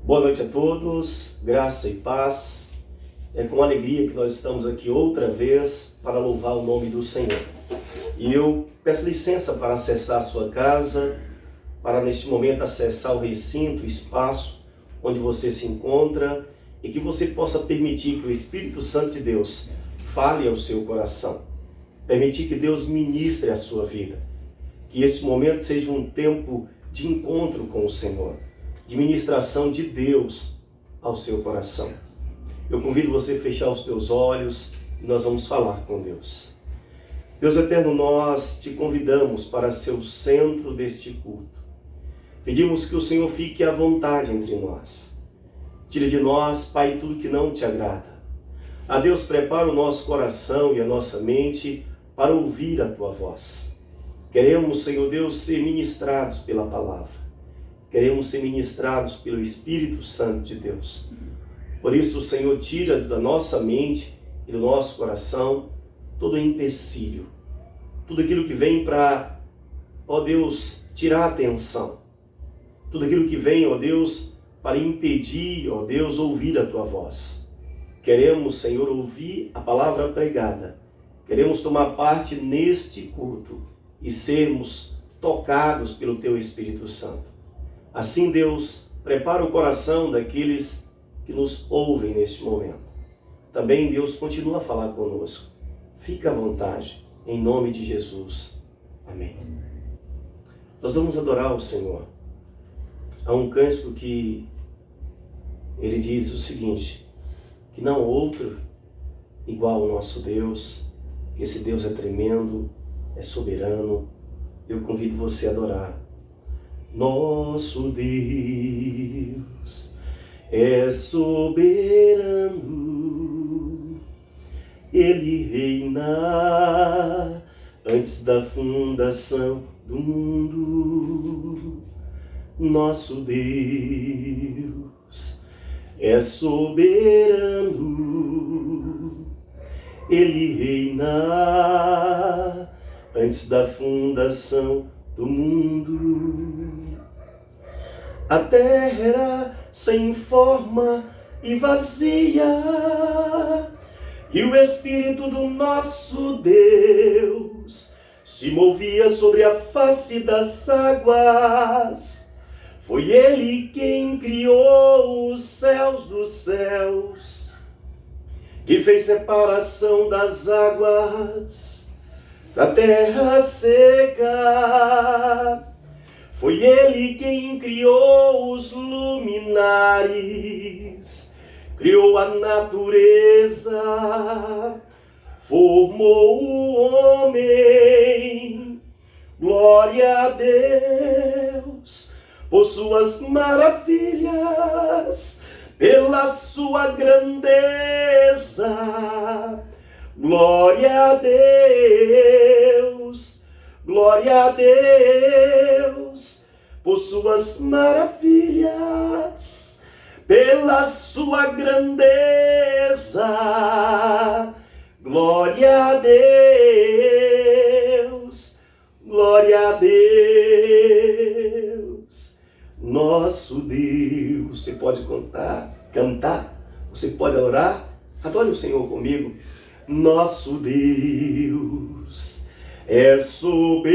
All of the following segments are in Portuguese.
Boa noite a todos, graça e paz. É com alegria que nós estamos aqui outra vez para louvar o nome do Senhor. E eu peço licença para acessar a sua casa, para neste momento acessar o recinto, o espaço onde você se encontra e que você possa permitir que o Espírito Santo de Deus fale ao seu coração. Permitir que Deus ministre a sua vida. Que esse momento seja um tempo de encontro com o Senhor, de ministração de Deus ao seu coração. Eu convido você a fechar os teus olhos e nós vamos falar com Deus. Deus eterno, nós te convidamos para ser o centro deste culto. Pedimos que o Senhor fique à vontade entre nós. Tire de nós, Pai, tudo que não te agrada. A Deus, prepara o nosso coração e a nossa mente para ouvir a tua voz. Queremos, Senhor Deus, ser ministrados pela palavra. Queremos ser ministrados pelo Espírito Santo de Deus. Por isso, Senhor, tira da nossa mente e do nosso coração todo empecilho. Tudo aquilo que vem para, ó Deus, tirar a atenção. Tudo aquilo que vem, ó Deus, para impedir, ó Deus, ouvir a tua voz. Queremos, Senhor, ouvir a palavra pregada. Queremos tomar parte neste culto e sermos tocados pelo teu Espírito Santo. Assim, Deus, prepara o coração daqueles que nos ouvem neste momento. Também, Deus, continua a falar conosco. Fica à vontade, em nome de Jesus. Amém. Nós vamos adorar o Senhor. Há um cântico que ele diz o seguinte, que não há outro igual ao nosso Deus, que esse Deus é tremendo, é soberano. Eu convido você a adorar. Nosso Deus é soberano, Ele reina antes da fundação do mundo. Nosso Deus é soberano, Ele reina antes da fundação do mundo. A terra era sem forma e vazia, e o Espírito do nosso Deus se movia sobre a face das águas. Foi Ele quem criou os céus dos céus, que fez separação das águas da terra seca. Foi Ele quem criou os luminares, criou a natureza, formou o homem. Glória a Deus por suas maravilhas, pela sua grandeza. Glória a Deus, glória a Deus, por suas maravilhas, pela sua grandeza. Glória a Deus, glória a Deus. Nosso Deus. Você pode cantar, você pode adorar. Adore o Senhor comigo. Nosso Deus é soberano,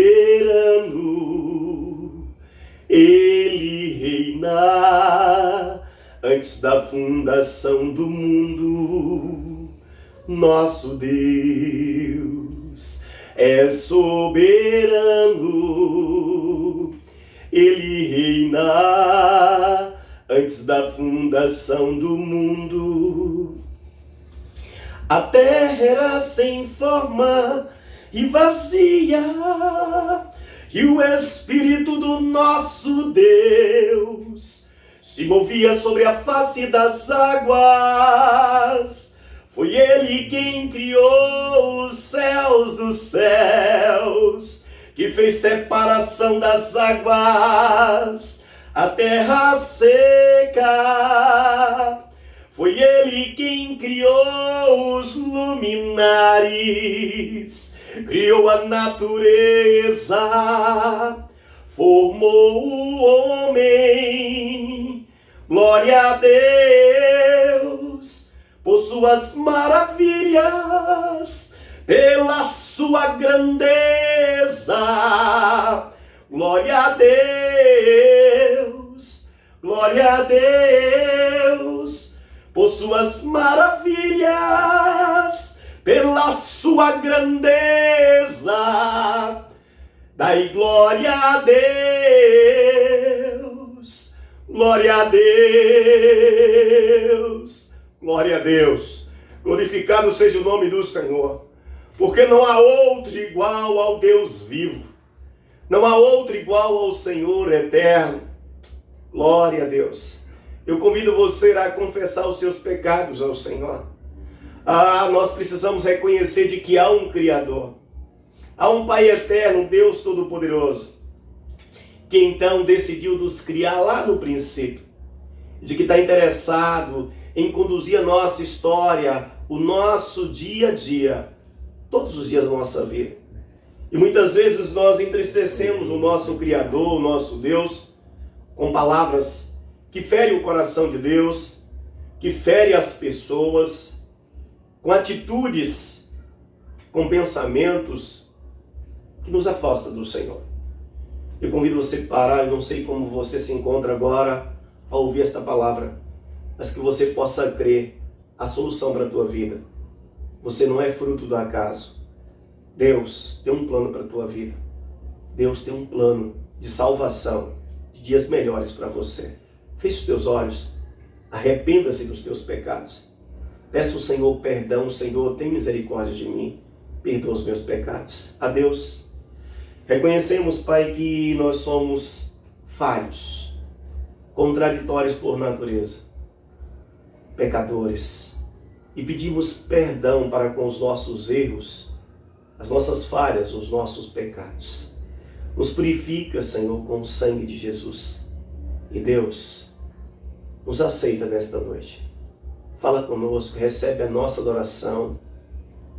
Ele reina antes da fundação do mundo. Nosso Deus é soberano, Ele reina antes da fundação do mundo. A terra era sem forma e vazia, e o Espírito do nosso Deus se movia sobre a face das águas. Foi Ele quem criou os céus dos céus, que fez separação das águas, a terra seca. Foi Ele quem criou os luminares, criou a natureza, formou o homem. Glória a Deus por suas maravilhas, pela sua grandeza. Glória a Deus, glória a Deus por suas maravilhas, pela sua grandeza. Dai glória a Deus, glória a Deus, glória a Deus. Glorificado seja o nome do Senhor, porque não há outro igual ao Deus vivo, não há outro igual ao Senhor eterno. Glória a Deus. Eu convido você a confessar os seus pecados ao Senhor. Nós precisamos reconhecer de que há um Criador. Há um Pai eterno, Deus Todo-Poderoso, que então decidiu nos criar lá no princípio, de que está interessado em conduzir a nossa história, o nosso dia a dia, todos os dias da nossa vida. E muitas vezes nós entristecemos o nosso Criador, o nosso Deus, com palavras que ferem o coração de Deus, que ferem as pessoas, com atitudes, com pensamentos que nos afasta do Senhor. Eu convido você a parar. Eu não sei como você se encontra agora ao ouvir esta palavra, mas que você possa crer a solução para a tua vida. Você não é fruto do acaso. Deus tem um plano para a tua vida. Deus tem um plano de salvação, de dias melhores para você. Feche os teus olhos, arrependa-se dos teus pecados. Peça ao Senhor perdão. Senhor, tem misericórdia de mim, perdoa os meus pecados. A Deus, reconhecemos, Pai, que nós somos falhos, contraditórios por natureza, pecadores, e pedimos perdão para com os nossos erros, as nossas falhas, os nossos pecados. Nos purifica, Senhor, com o sangue de Jesus. E Deus, nos aceita nesta noite. Fala conosco, recebe a nossa adoração,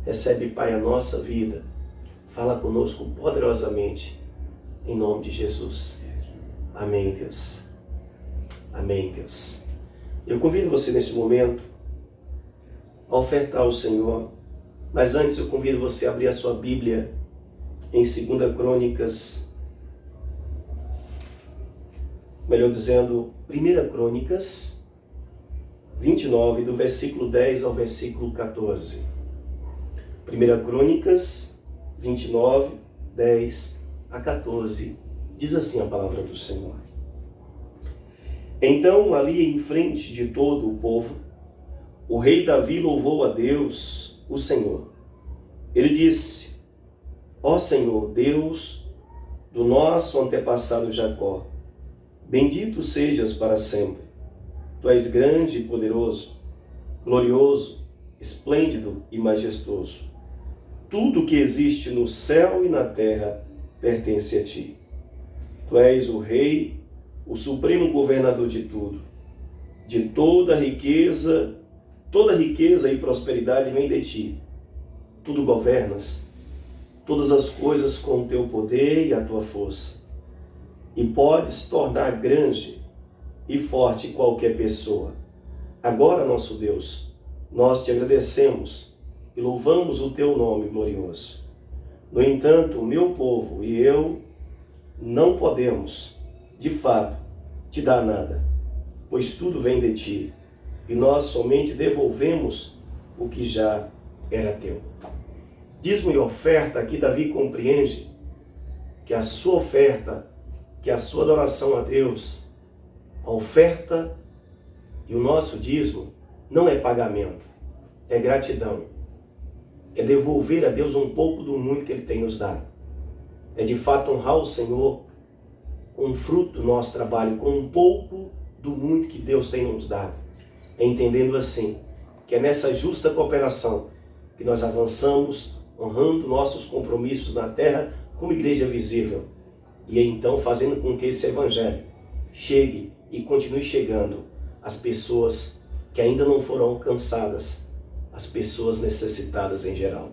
recebe, Pai, a nossa vida. Fala conosco poderosamente, em nome de Jesus. Amém, Deus. Amém, Deus. Eu convido você neste momento a ofertar ao Senhor, mas antes eu convido você a abrir a sua Bíblia em 2 Crônicas, melhor dizendo, 1 Crônicas 29, do versículo 10 ao versículo 14. 1 Crônicas 29, 10 a 14, diz assim a palavra do Senhor. Então, ali em frente de todo o povo, o rei Davi louvou a Deus, o Senhor. Ele disse: Ó Senhor, Deus do nosso antepassado Jacó, bendito sejas para sempre. Tu és grande e poderoso, glorioso, esplêndido e majestoso. Tudo que existe no céu e na terra pertence a ti. Tu és o rei, o supremo governador de tudo. De toda riqueza e prosperidade vem de ti. Tudo governas, todas as coisas com o teu poder e a tua força. E podes tornar grande e forte qualquer pessoa. Agora, nosso Deus, nós te agradecemos e louvamos o teu nome glorioso. No entanto, o meu povo e eu não podemos, de fato, te dar nada, pois tudo vem de ti, e nós somente devolvemos o que já era teu. Dízimo e oferta, aqui Davi compreende que a sua oferta, que a sua adoração a Deus, a oferta e o nosso dízimo não é pagamento, é gratidão. É devolver a Deus um pouco do muito que Ele tem nos dado. É de fato honrar o Senhor com o fruto do nosso trabalho, com um pouco do muito que Deus tem nos dado. É entendendo assim, que é nessa justa cooperação que nós avançamos, honrando nossos compromissos na terra como igreja visível. E então fazendo com que esse evangelho chegue e continue chegando às pessoas que ainda não foram alcançadas, as pessoas necessitadas em geral.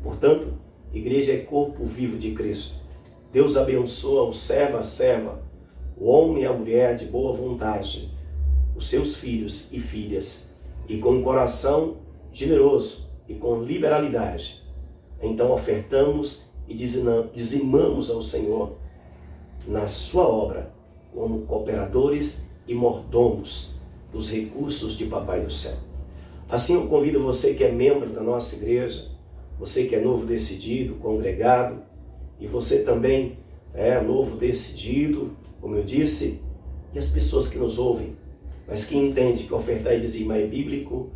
Portanto, igreja é corpo vivo de Cristo. Deus abençoa o servo, a serva, o homem e a mulher de boa vontade, os seus filhos e filhas, e com um coração generoso e com liberalidade, então ofertamos e dizimamos ao Senhor na sua obra, como cooperadores e mordomos dos recursos de Papai do Céu. Assim eu convido você que é membro da nossa igreja, você que é novo decidido, congregado, e você também é novo decidido, como eu disse, e as pessoas que nos ouvem, mas que entendem que ofertar e dizimar é bíblico,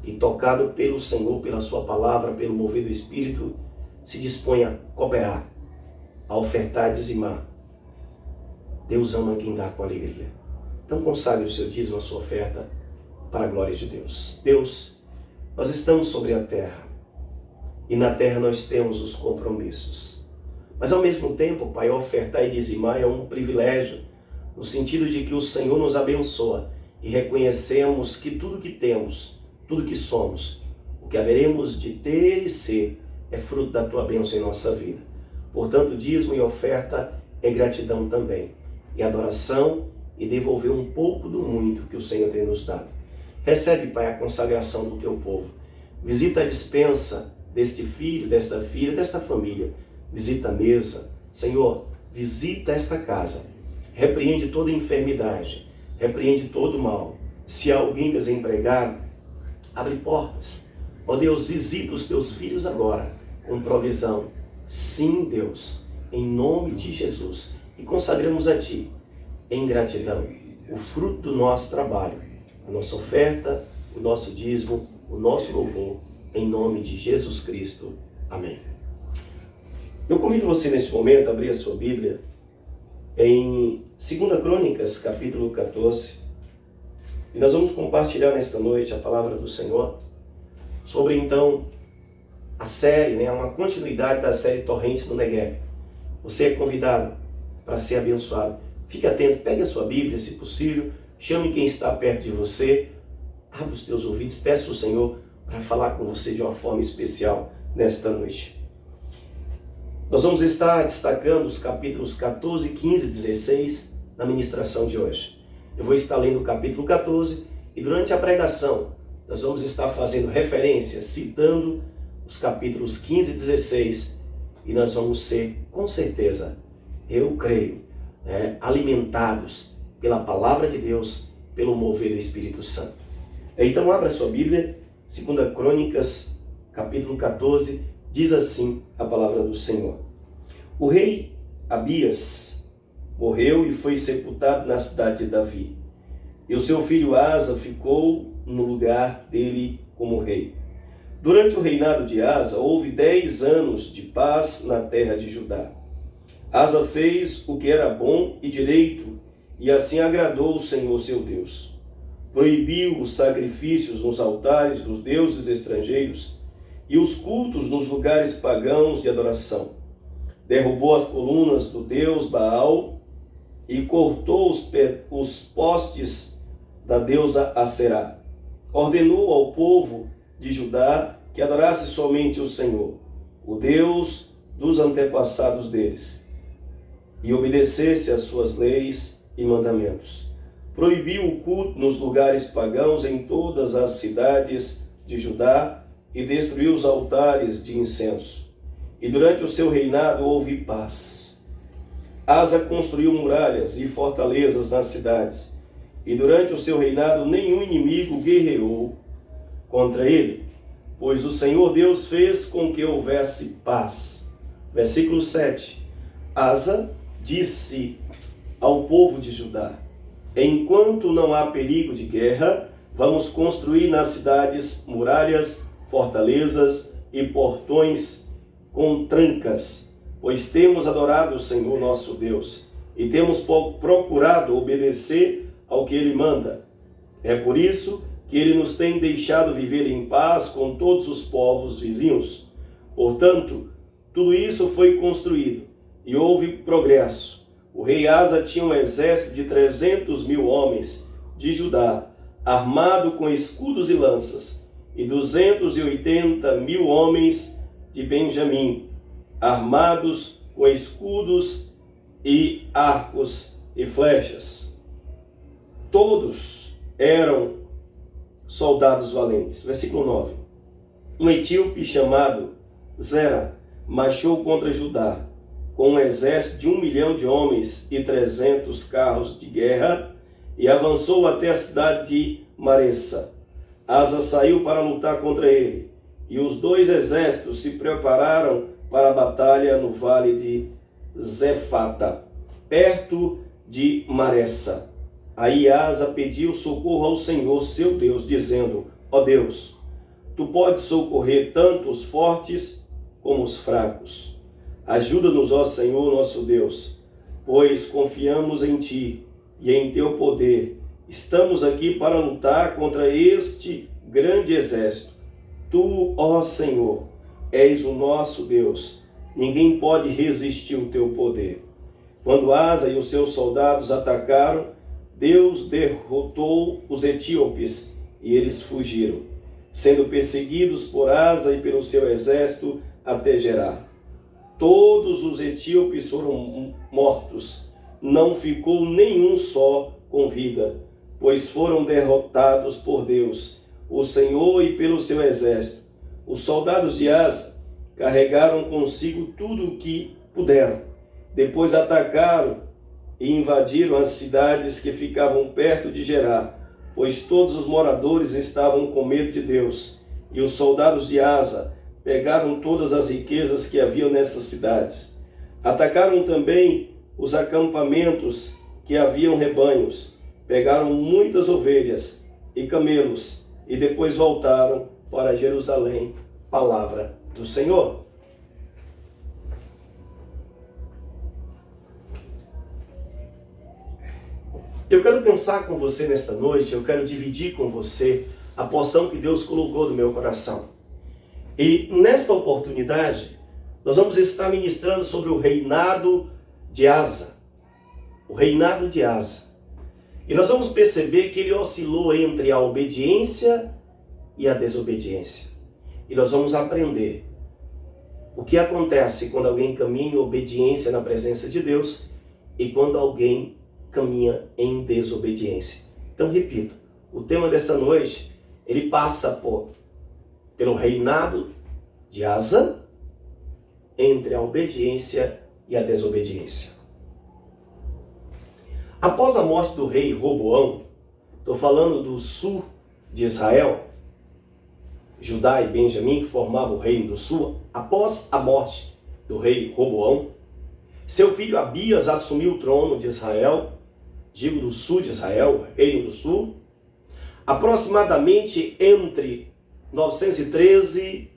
e tocado pelo Senhor, pela sua palavra, pelo mover do Espírito, se dispõe a cooperar, a ofertar e dizimar. Deus ama quem dá com alegria. Então consagre o seu dízimo, a sua oferta, para a glória de Deus. Deus, nós estamos sobre a terra, e na terra nós temos os compromissos. Mas ao mesmo tempo, Pai, ofertar e dizimar é um privilégio, no sentido de que o Senhor nos abençoa, e reconhecemos que tudo que temos, tudo que somos, o que haveremos de ter e ser, é fruto da Tua bênção em nossa vida. Portanto, dízimo e oferta é gratidão também, e adoração, e devolver um pouco do muito que o Senhor tem nos dado. Recebe, Pai, a consagração do Teu povo. Visita a despensa deste filho, desta filha, desta família. Visita a mesa. Senhor, visita esta casa. Repreende toda enfermidade. Repreende todo mal. Se há alguém desempregado, abre portas. Ó Deus, visita os Teus filhos agora com provisão. Sim, Deus, em nome de Jesus. E consagramos a Ti, em gratidão, o fruto do nosso trabalho, a nossa oferta, o nosso dízimo, o nosso louvor, em nome de Jesus Cristo. Amém. Eu convido você neste momento a abrir a sua Bíblia em 2 Crônicas, capítulo 14. E nós vamos compartilhar nesta noite a palavra do Senhor sobre, então, a série, uma continuidade da série Torrentes do Negueb. Você é convidado para ser abençoado. Fique atento, pegue a sua Bíblia, se possível, chame quem está perto de você, abra os teus ouvidos, peça ao Senhor para falar com você de uma forma especial nesta noite. Nós vamos estar destacando os capítulos 14, 15 e 16 na ministração de hoje. Eu vou estar lendo o capítulo 14 e durante a pregação nós vamos estar fazendo referência, citando os capítulos 15 e 16 e nós vamos ser, com certeza, eu creio, alimentados pela palavra de Deus, pelo mover do Espírito Santo. Então abra sua Bíblia, 2 Crônicas, capítulo 14, diz assim a palavra do Senhor. O rei Abias morreu e foi sepultado na cidade de Davi. E o seu filho Asa ficou no lugar dele como rei. Durante o reinado de Asa, houve 10 anos de paz na terra de Judá. Asa fez o que era bom e direito, e assim agradou o Senhor seu Deus. Proibiu os sacrifícios nos altares dos deuses estrangeiros e os cultos nos lugares pagãos de adoração. Derrubou as colunas do deus Baal e cortou os postes da deusa Aserá. Ordenou ao povo de Judá que adorasse somente o Senhor, o Deus dos antepassados deles, e obedecesse às suas leis e mandamentos. Proibiu o culto nos lugares pagãos em todas as cidades de Judá e destruiu os altares de incenso. E durante o seu reinado houve paz. Asa construiu muralhas e fortalezas nas cidades, e durante o seu reinado nenhum inimigo guerreou contra ele, pois o Senhor Deus fez com que houvesse paz. Versículo 7. Asa disse ao povo de Judá: enquanto não há perigo de guerra, vamos construir nas cidades muralhas, fortalezas e portões com trancas, pois temos adorado o Senhor nosso Deus e temos procurado obedecer ao que Ele manda. É por isso que Ele nos tem deixado viver em paz com todos os povos vizinhos. Portanto, tudo isso foi construído e houve progresso. O rei Asa tinha um exército de 300.000 homens de Judá, armado com escudos e lanças, e 280.000 homens de Benjamim, armados com escudos e arcos e flechas. Todos eram soldados valentes. Versículo 9. Um etíope chamado Zera marchou contra Judá com um exército de 1 milhão de homens e 300 carros de guerra e avançou até a cidade de Maressa. Asa saiu para lutar contra ele e os dois exércitos se prepararam para a batalha no vale de Zefata, perto de Maressa. Aí Asa pediu socorro ao Senhor, seu Deus, dizendo: ó Deus, tu podes socorrer tanto os fortes como os fracos. Ajuda-nos, ó Senhor, nosso Deus, pois confiamos em ti e em teu poder. Estamos aqui para lutar contra este grande exército. Tu, ó Senhor, és o nosso Deus. Ninguém pode resistir ao teu poder. Quando Asa e os seus soldados atacaram, Deus derrotou os etíopes e eles fugiram, sendo perseguidos por Asa e pelo seu exército até Gerar. Todos os etíopes foram mortos, não ficou nenhum só com vida, pois foram derrotados por Deus, o Senhor, e pelo seu exército. Os soldados de Asa carregaram consigo tudo o que puderam. Depois atacaram e invadiram as cidades que ficavam perto de Gerar, pois todos os moradores estavam com medo de Deus. E os soldados de Asa pegaram todas as riquezas que haviam nessas cidades. Atacaram também os acampamentos que haviam rebanhos. Pegaram muitas ovelhas e camelos e depois voltaram para Jerusalém. Palavra do Senhor. Eu quero pensar com você nesta noite, eu quero dividir com você a porção que Deus colocou no meu coração. E nesta oportunidade, nós vamos estar ministrando sobre o reinado de Asa. O reinado de Asa. E nós vamos perceber que ele oscilou entre a obediência e a desobediência. E nós vamos aprender o que acontece quando alguém caminha em obediência na presença de Deus e quando alguém caminha em desobediência. Então, repito, o tema desta noite, ele passa pelo reinado de Asa, entre a obediência e a desobediência. Após a morte do rei Roboão, estou falando do sul de Israel, Judá e Benjamim, que formavam o reino do sul. Após a morte do rei Roboão, seu filho Abias assumiu o trono de Israel, digo do sul de Israel, reino do sul, aproximadamente entre 913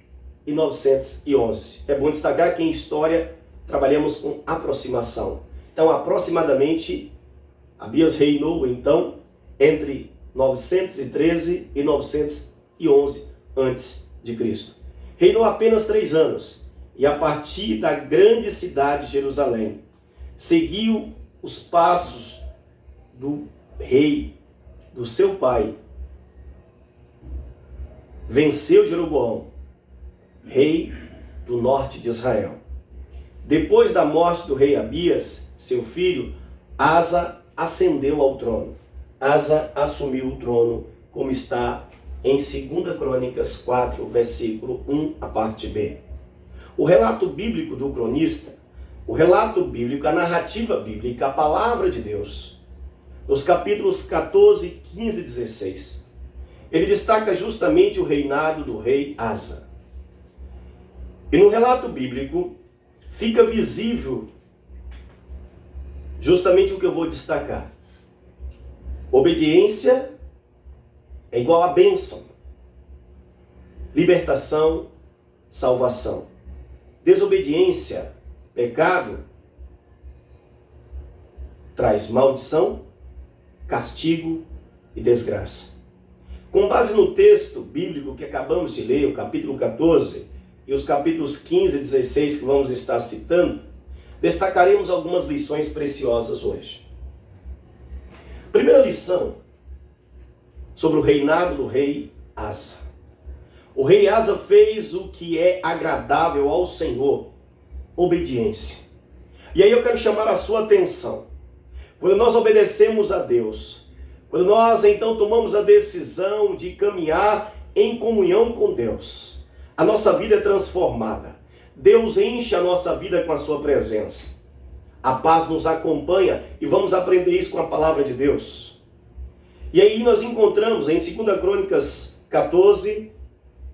e 911. É bom destacar que em história trabalhamos com aproximação. Então, aproximadamente, Abias reinou, então, entre 913 e 911 antes de Cristo. Reinou apenas 3 anos e a partir da grande cidade de Jerusalém, seguiu os passos do rei, do seu pai. Venceu Jeroboão, rei do norte de Israel. Depois da morte do rei Abias, seu filho, Asa ascendeu ao trono. Asa assumiu o trono, como está em 2 Crônicas 4, versículo 1, a parte B. O relato bíblico do cronista, o relato bíblico, a narrativa bíblica, a palavra de Deus, nos capítulos 14, 15 e 16, ele destaca justamente o reinado do rei Asa. E no relato bíblico fica visível justamente o que eu vou destacar. Obediência é igual a bênção. Libertação, salvação. Desobediência, pecado, traz maldição, castigo e desgraça. Com base no texto bíblico que acabamos de ler, o capítulo 14 e os capítulos 15 e 16 que vamos estar citando, destacaremos algumas lições preciosas hoje. Primeira lição sobre o reinado do rei Asa. O rei Asa fez o que é agradável ao Senhor, obediência. E aí eu quero chamar a sua atenção. Quando nós obedecemos a Deus, Quando nós então tomamos a decisão de caminhar em comunhão com Deus, a nossa vida é transformada. Deus enche a nossa vida com a sua presença. A paz nos acompanha e vamos aprender isso com a palavra de Deus. E aí nós encontramos em 2 Crônicas 14,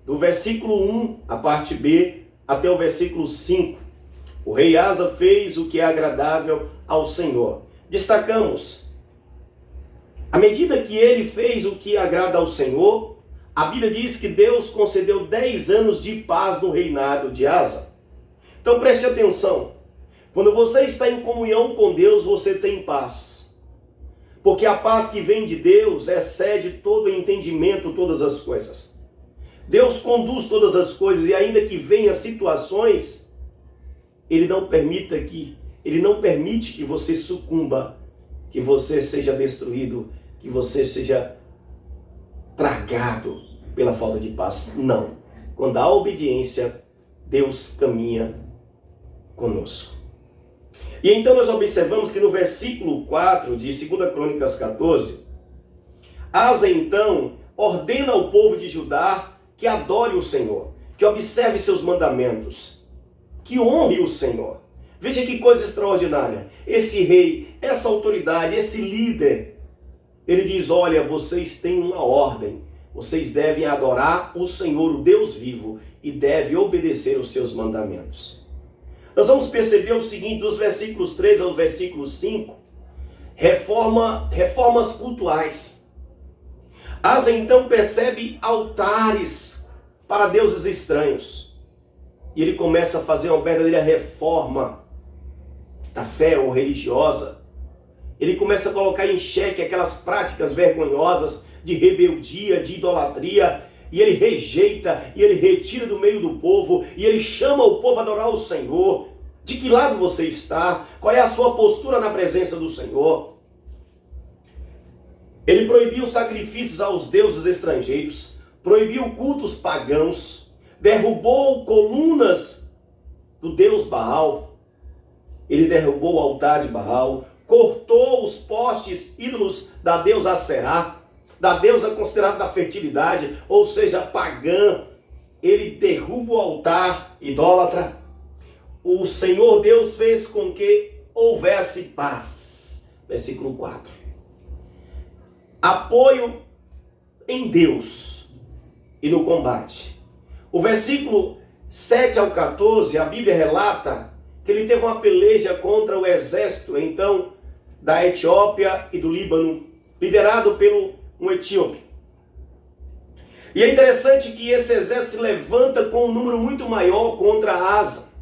do versículo 1, a parte B, até o versículo 5. O rei Asa fez o que é agradável ao Senhor. Destacamos, à medida que ele fez o que agrada ao Senhor, a Bíblia diz que Deus concedeu 10 anos de paz no reinado de Asa. Então preste atenção, quando você está em comunhão com Deus, você tem paz. Porque a paz que vem de Deus excede todo entendimento, todas as coisas. Deus conduz todas as coisas e ainda que venham situações, Ele não permite que você sucumba, que você seja destruído, que você seja tragado pela falta de paz. Não. Quando há obediência, Deus caminha conosco. E então nós observamos que no versículo 4 de 2 Crônicas 14, Asa então ordena ao povo de Judá que adore o Senhor, que observe seus mandamentos, que honre o Senhor. Veja que coisa extraordinária. Esse rei, essa autoridade, esse líder, ele diz, olha, vocês têm uma ordem. Vocês devem adorar o Senhor, o Deus vivo, e devem obedecer os seus mandamentos. Nós vamos perceber o seguinte, dos versículos 3 ao versículo 5, reformas cultuais. Asa então percebe altares para deuses estranhos. E ele começa a fazer uma verdadeira reforma da fé ou religiosa. Ele começa a colocar em xeque aquelas práticas vergonhosas de rebeldia, de idolatria, e ele rejeita, e ele retira do meio do povo, e ele chama o povo a adorar o Senhor. De que lado você está? Qual é a sua postura na presença do Senhor? Ele proibiu sacrifícios aos deuses estrangeiros, proibiu cultos pagãos, derrubou colunas do deus Baal, ele derrubou o altar de Baal, cortou os postes ídolos da deusa Aserá, da deusa considerada da fertilidade, ou seja, pagã. Ele derruba o altar idólatra. O Senhor Deus fez com que houvesse paz. Versículo 4. Apoio em Deus e no combate. O versículo 7 ao 14, a Bíblia relata que ele teve uma peleja contra o exército, então, da Etiópia e do Líbano, liderado pelo um etíope. E é interessante que esse exército se levanta com um número muito maior contra Asa.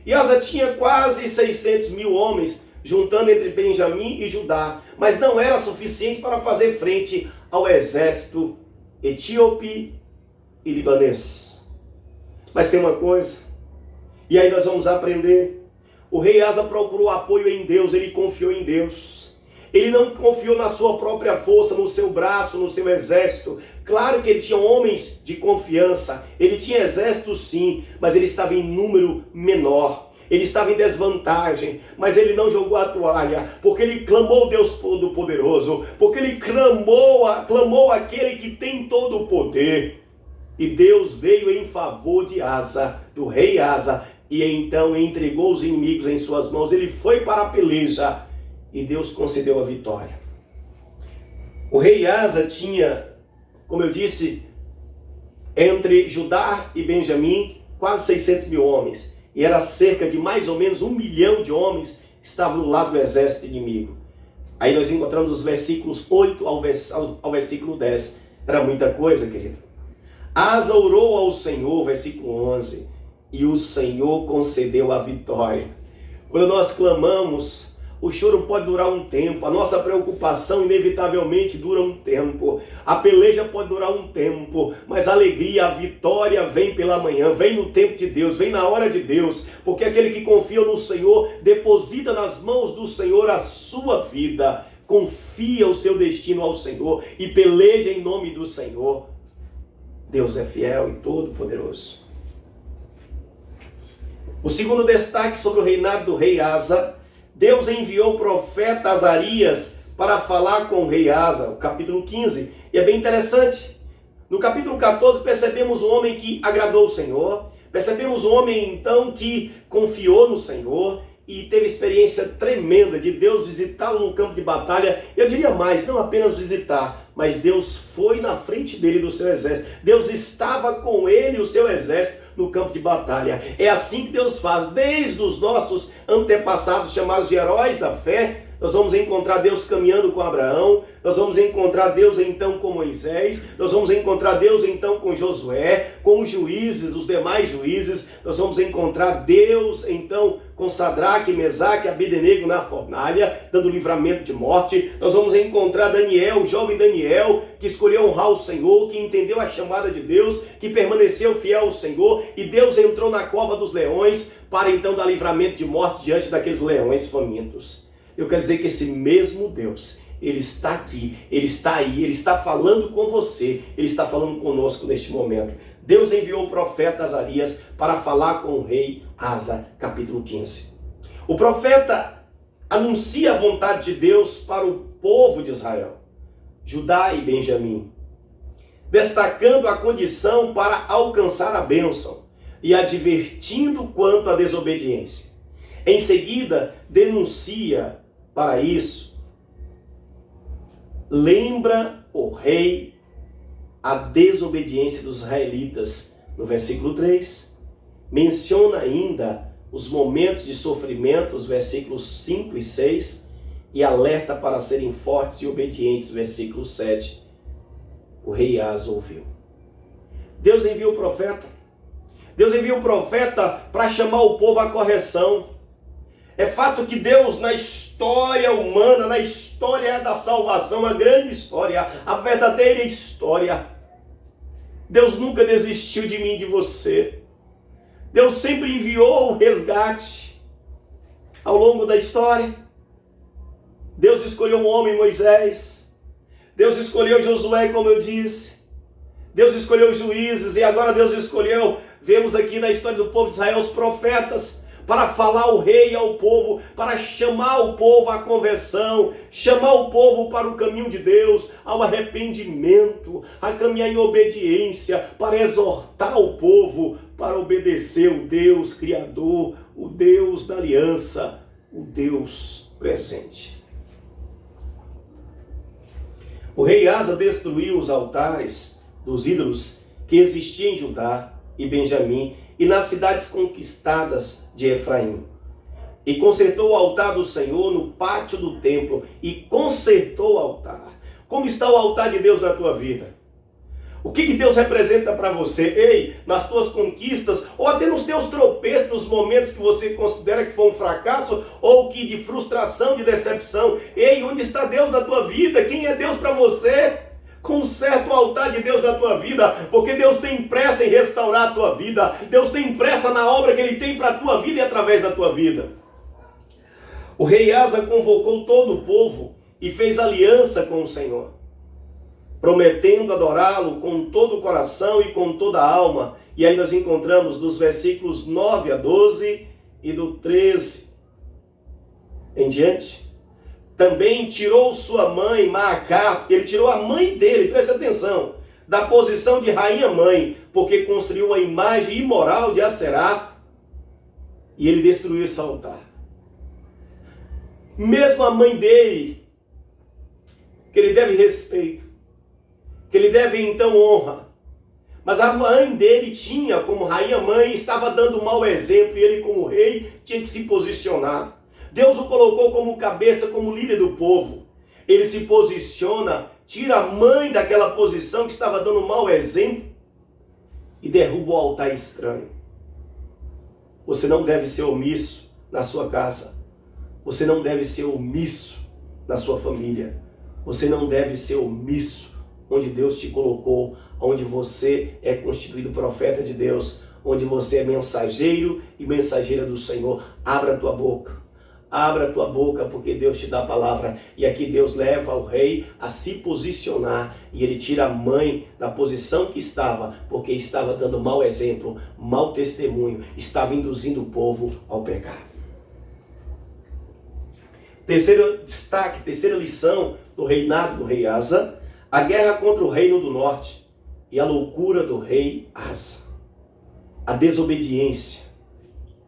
E Asa tinha quase 600 mil homens, juntando entre Benjamim e Judá, mas não era suficiente para fazer frente ao exército etíope e libanês. Mas tem uma coisa, e aí nós vamos aprender. O rei Asa procurou apoio em Deus, ele confiou em Deus. Ele não confiou na sua própria força, no seu braço, no seu exército. Claro que ele tinha homens de confiança, ele tinha exército sim, mas ele estava em número menor. Ele estava em desvantagem, mas ele não jogou a toalha, porque ele clamou Deus Todo-Poderoso, porque ele clamou aquele que tem todo o poder. E Deus veio em favor de Asa, do rei Asa, e então entregou os inimigos em suas mãos. Ele foi para a peleja e Deus concedeu a vitória. O rei Asa tinha, como eu disse, entre Judá e Benjamim, quase 600 mil homens. E era cerca de mais ou menos 1 milhão de homens que estavam do lado do exército inimigo. Aí nós encontramos os versículos 8 ao versículo 10. Era muita coisa, querido. Asa orou ao Senhor, versículo 11, e o Senhor concedeu a vitória. Quando nós clamamos, o choro pode durar um tempo, a nossa preocupação inevitavelmente dura um tempo, a peleja pode durar um tempo, mas a alegria, a vitória vem pela manhã, vem no tempo de Deus, vem na hora de Deus, porque aquele que confia no Senhor, deposita nas mãos do Senhor a sua vida, confia o seu destino ao Senhor e peleja em nome do Senhor. Deus é fiel e todo-poderoso. O segundo destaque sobre o reinado do rei Asa: Deus enviou o profeta Azarias para falar com o rei Asa, o capítulo 15. E é bem interessante. No capítulo 14 percebemos um homem que agradou o Senhor, percebemos um homem então que confiou no Senhor e teve experiência tremenda de Deus visitá-lo no campo de batalha. Eu diria mais, não apenas visitar, mas Deus foi na frente dele do seu exército. Deus estava com ele e o seu exército no campo de batalha. É assim que Deus faz, desde os nossos antepassados chamados de heróis da fé. Nós vamos encontrar Deus caminhando com Abraão, nós vamos encontrar Deus então com Moisés, nós vamos encontrar Deus então com Josué, com os juízes, os demais juízes, nós vamos encontrar Deus então com Sadraque, Mesaque e Abednego na fornalha, dando livramento de morte. Nós vamos encontrar Daniel, o jovem Daniel, que escolheu honrar o Senhor, que entendeu a chamada de Deus, que permaneceu fiel ao Senhor, e Deus entrou na cova dos leões para então dar livramento de morte diante daqueles leões famintos. Eu quero dizer que esse mesmo Deus, Ele está aqui, Ele está aí, Ele está falando com você, Ele está falando conosco neste momento. Deus enviou o profeta Azarias para falar com o rei Asa, capítulo 15. O profeta anuncia a vontade de Deus para o povo de Israel, Judá e Benjamim, destacando a condição para alcançar a bênção e advertindo quanto à desobediência. Em seguida, denuncia para isso, lembra o rei a desobediência dos israelitas. No versículo 3, menciona ainda os momentos de sofrimento, os versículos 5 e 6, e alerta para serem fortes e obedientes, versículo 7. O rei Asa ouviu. Deus envia o profeta. Deus envia o profeta para chamar o povo à correção. É fato que Deus, na história humana, na história da salvação, a grande história, a verdadeira história, Deus nunca desistiu de mim e de você. Deus sempre enviou o resgate ao longo da história. Deus escolheu um homem, Moisés. Deus escolheu Josué, como eu disse. Deus escolheu juízes, e agora Deus escolheu, vemos aqui na história do povo de Israel, os profetas, para falar ao rei e ao povo, para chamar o povo à conversão, chamar o povo para o caminho de Deus, ao arrependimento, a caminhar em obediência, para exortar o povo para obedecer o Deus Criador, o Deus da aliança, o Deus presente. O rei Asa destruiu os altares dos ídolos que existiam em Judá e Benjamim e nas cidades conquistadas de Efraim. E consertou o altar do Senhor no pátio do templo. E consertou o altar. Como está o altar de Deus na tua vida? O que Deus representa para você? Ei, nas tuas conquistas, ou até nos teus tropeços, nos momentos que você considera que foi um fracasso, ou que de frustração, de decepção. Ei, onde está Deus na tua vida? Quem é Deus para você? Conserta o altar de Deus na tua vida, porque Deus tem pressa em restaurar a tua vida. Deus tem pressa na obra que Ele tem para a tua vida e através da tua vida. O rei Asa convocou todo o povo e fez aliança com o Senhor, prometendo adorá-lo com todo o coração e com toda a alma. E aí nós encontramos dos versículos 9 a 12 e do 13 em diante. Também tirou sua mãe, Maacá, ele tirou a mãe dele, presta atenção, da posição de rainha-mãe, porque construiu a imagem imoral de Aserá, e ele destruiu esse altar. Mesmo a mãe dele, que ele deve respeito, que ele deve então honra, mas a mãe dele tinha, como rainha-mãe, estava dando um mau exemplo, e ele como rei tinha que se posicionar. Deus o colocou como cabeça, como líder do povo. Ele se posiciona, tira a mãe daquela posição que estava dando um mau exemplo e derruba o altar estranho. Você não deve ser omisso na sua casa. Você não deve ser omisso na sua família. Você não deve ser omisso onde Deus te colocou, onde você é constituído profeta de Deus, onde você é mensageiro e mensageira do Senhor. Abra a tua boca. Abra a tua boca, porque Deus te dá a palavra. E aqui Deus leva o rei a se posicionar. E ele tira a mãe da posição que estava, porque estava dando mau exemplo, mau testemunho. Estava induzindo o povo ao pecado. Terceiro destaque, terceira lição do reinado do rei Asa, a guerra contra o reino do norte e a loucura do rei Asa. A desobediência,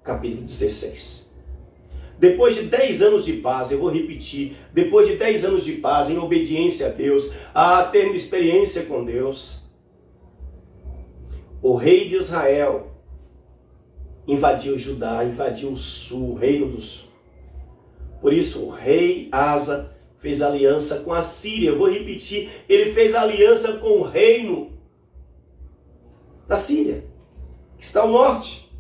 capítulo 16. Depois de 10 anos de paz, eu vou repetir, depois de 10 anos de paz, em obediência a Deus, tendo experiência com Deus, o rei de Israel invadiu Judá, invadiu o sul, o reino do sul. Por isso o rei Asa fez aliança com a Síria. Eu vou repetir, ele fez aliança com o reino da Síria, que está ao norte.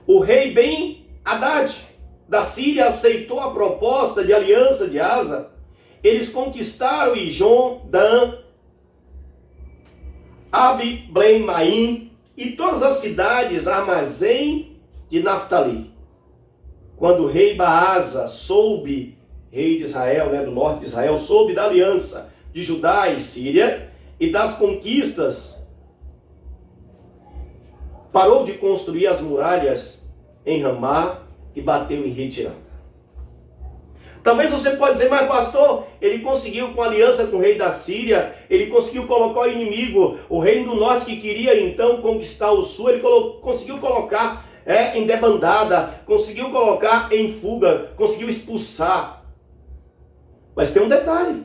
O rei Ben-Hadad da Síria aceitou a proposta de aliança de Asa. Eles conquistaram Ijon, Dan, Abel-Maim e todas as cidades, armazém de Naftali. Quando o rei Baasa soube, rei de Israel, do norte de Israel, soube da aliança de Judá e Síria e das conquistas, parou de construir as muralhas em Ramá e bateu em retirada. Talvez você pode dizer, mas pastor, ele conseguiu com aliança com o rei da Síria, ele conseguiu colocar o inimigo, o reino do norte que queria então conquistar o sul, ele conseguiu colocar em debandada, conseguiu colocar em fuga, conseguiu expulsar. Mas tem um detalhe.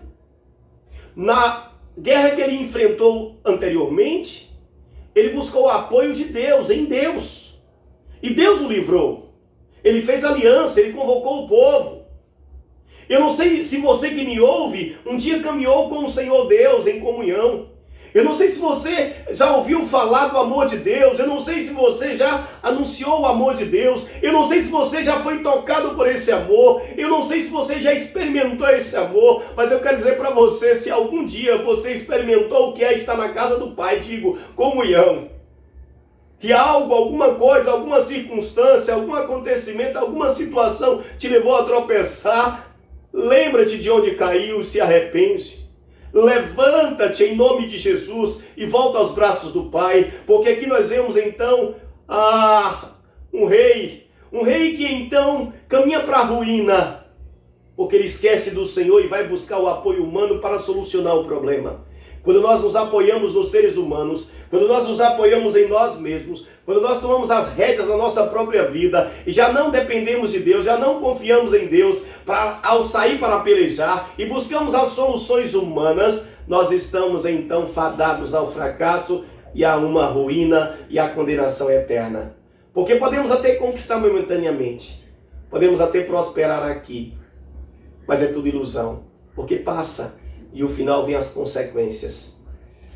Na guerra que ele enfrentou anteriormente, ele buscou o apoio de Deus, em Deus. E Deus o livrou. Ele fez aliança, ele convocou o povo. Eu não sei se você que me ouve, um dia caminhou com o Senhor Deus em comunhão. Eu não sei se você já ouviu falar do amor de Deus. Eu não sei se você já anunciou o amor de Deus. Eu não sei se você já foi tocado por esse amor. Eu não sei se você já experimentou esse amor. Mas eu quero dizer para você, se algum dia você experimentou o que é estar na casa do Pai, digo, comunhão. Que algo, alguma coisa, alguma circunstância, algum acontecimento, alguma situação te levou a tropeçar, lembra-te de onde caiu e se arrepende. Levanta-te em nome de Jesus e volta aos braços do Pai, porque aqui nós vemos então um rei que então caminha para a ruína, porque ele esquece do Senhor e vai buscar o apoio humano para solucionar o problema. Quando nós nos apoiamos nos seres humanos, quando nós nos apoiamos em nós mesmos, quando nós tomamos as rédeas da nossa própria vida e já não dependemos de Deus, já não confiamos em Deus ao sair para pelejar e buscamos as soluções humanas, nós estamos então fadados ao fracasso e a uma ruína e a condenação eterna. Porque podemos até conquistar momentaneamente, podemos até prosperar aqui, mas é tudo ilusão, porque passa. E o final vem as consequências.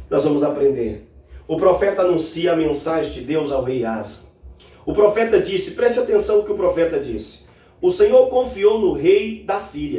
Nós vamos aprender. O profeta anuncia a mensagem de Deus ao rei Asa. O profeta disse, preste atenção no que o profeta disse. O Senhor confiou no rei da Síria